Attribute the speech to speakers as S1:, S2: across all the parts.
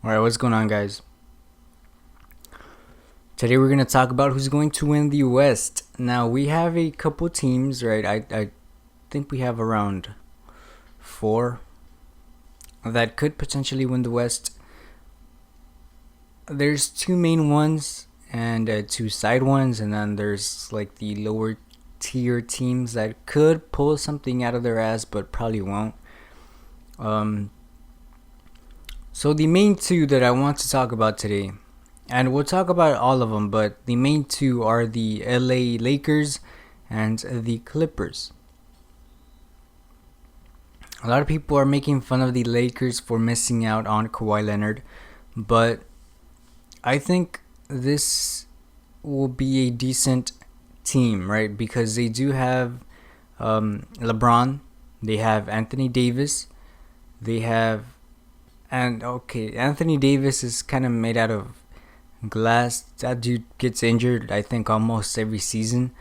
S1: Alright, what's going on, guys? Today we're going to talk about who's going to win the West. Now, we have a couple teams, right? I think we have around four that could potentially win the West. There's two main ones and two side ones, and then there's like the lower tier teams that could pull something out of their ass but probably won't. Um, so, the main two that I want to talk about today, and we'll talk about all of them, but the main two are the LA Lakers and the Clippers. A lot of people are making fun of the Lakers for missing out on Kawhi Leonard, but I think this will be a decent team, right? Because they do have LeBron, they have Anthony Davis, they have, and okay, Anthony Davis is kind of made out of glass. That dude gets injured, I think, almost every season.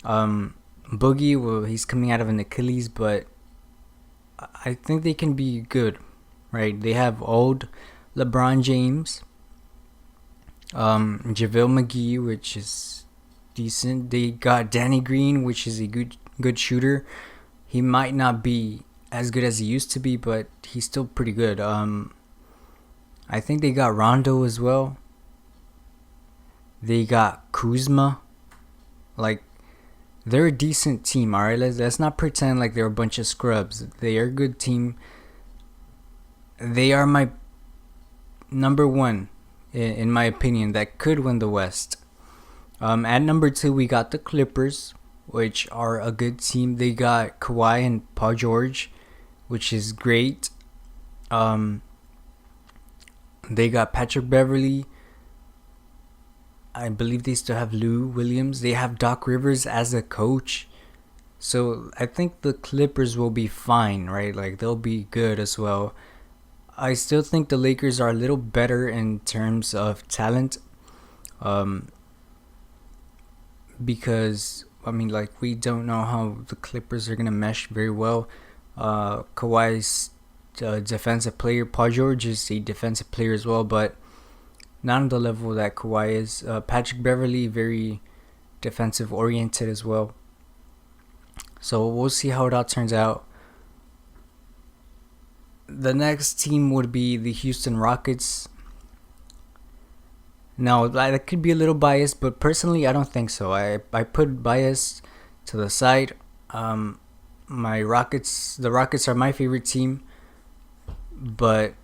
S1: Boogie, well, he's coming out of an Achilles, but I think they can be good, right? They have old LeBron James, JaVale McGee, which is decent. They got Danny Green, which is a good shooter. He might not be as good as he used to be, but he's still pretty good. I think they got Rondo as well. They got Kuzma. Like, they're a decent team, alright? Let's not pretend like they're a bunch of scrubs. They are a good team. They are my number one, in my opinion, that could win the West. At number two, we got the Clippers, which are a good team. They got Kawhi and Paul George, which is great. They got Patrick Beverly. I believe they still have Lou Williams. They have Doc Rivers as a coach. So I think the Clippers will be fine, right? Like, they'll be good as well. I still think the Lakers are a little better in terms of talent. Because, I mean, like, we don't know how the Clippers are going to mesh very well. Kawhi's a defensive player. Paul George is a defensive player as well, but not on the level that Kawhi is. Patrick Beverly, very defensive oriented as well. So we'll see how it all turns out. The next team would be the Houston Rockets. Now, that could be a little biased, but personally, I don't think so. I put bias to the side. The Rockets are my favorite team, but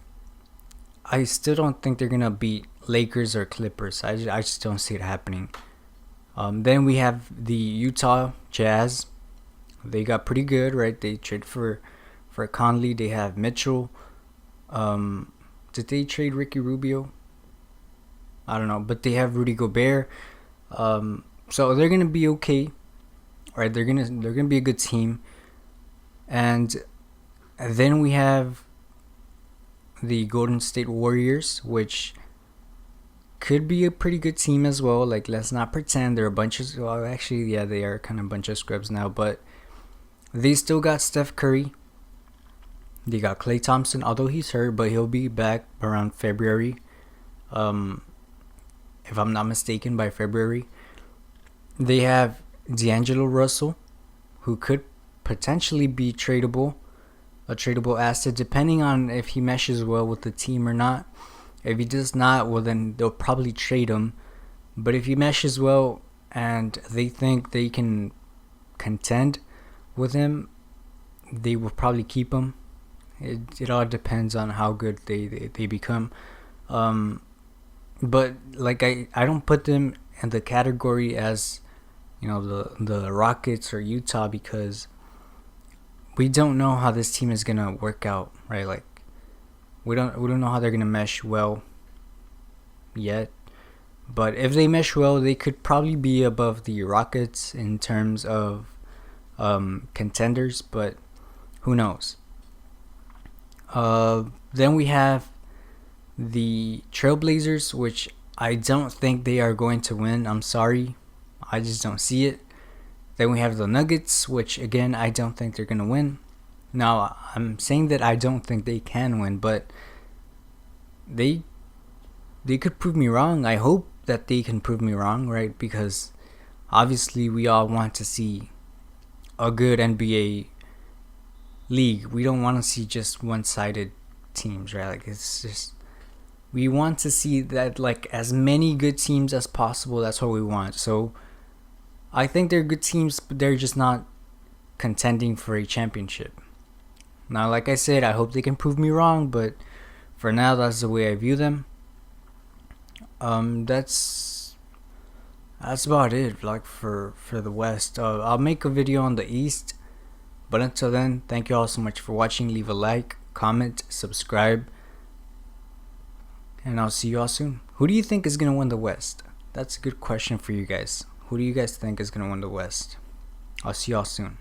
S1: I still don't think they're gonna beat Lakers or Clippers. I just don't see it happening. Then we have the Utah Jazz. They got pretty good, right? They trade for Conley. They have Mitchell. Did they trade Ricky Rubio? I don't know, but they have Rudy Gobert. So they're gonna be okay, right? They're gonna be a good team. And then we have the Golden State Warriors, which could be a pretty good team as well. Like, let's not pretend they're a bunch of, well, actually, yeah, they are kind of a bunch of scrubs now, but they still got Steph Curry. They got Klay Thompson, although he's hurt, but he'll be back around February. If I'm not mistaken, by February. They have D'Angelo Russell, who could potentially be a tradable asset, depending on if he meshes well with the team or not. If he does not, well, then they'll probably trade him. But if he meshes well and they think they can contend with him, they will probably keep him. It all depends on how good they become. But like, I don't put them in the category as, the Rockets or Utah, because we don't know how this team is gonna work out, right? Like, we don't know how they're gonna mesh well yet. But if they mesh well, they could probably be above the Rockets in terms of contenders, but who knows? Then we have the Trailblazers, which I don't think they are going to win. I'm sorry, I just don't see it. Then we have the Nuggets, which again, I don't think they're going to win. Now, I'm saying that I don't think they can win, but they could prove me wrong. I hope that they can prove me wrong, right? Because obviously we all want to see a good NBA league. We don't want to see just one-sided teams, right? Like, it's just, we want to see that, like, as many good teams as possible. That's what we want. So I think they're good teams, but they're just not contending for a championship. Now, like I said, I hope they can prove me wrong, but for now, that's the way I view them. That's about it. Like, for the West, I'll make a video on the East. But until then, thank you all so much for watching. Leave a like, comment, subscribe, and I'll see you all soon. Who do you think is gonna win the West? That's a good question for you guys. Who do you guys think is gonna win the West? I'll see y'all soon.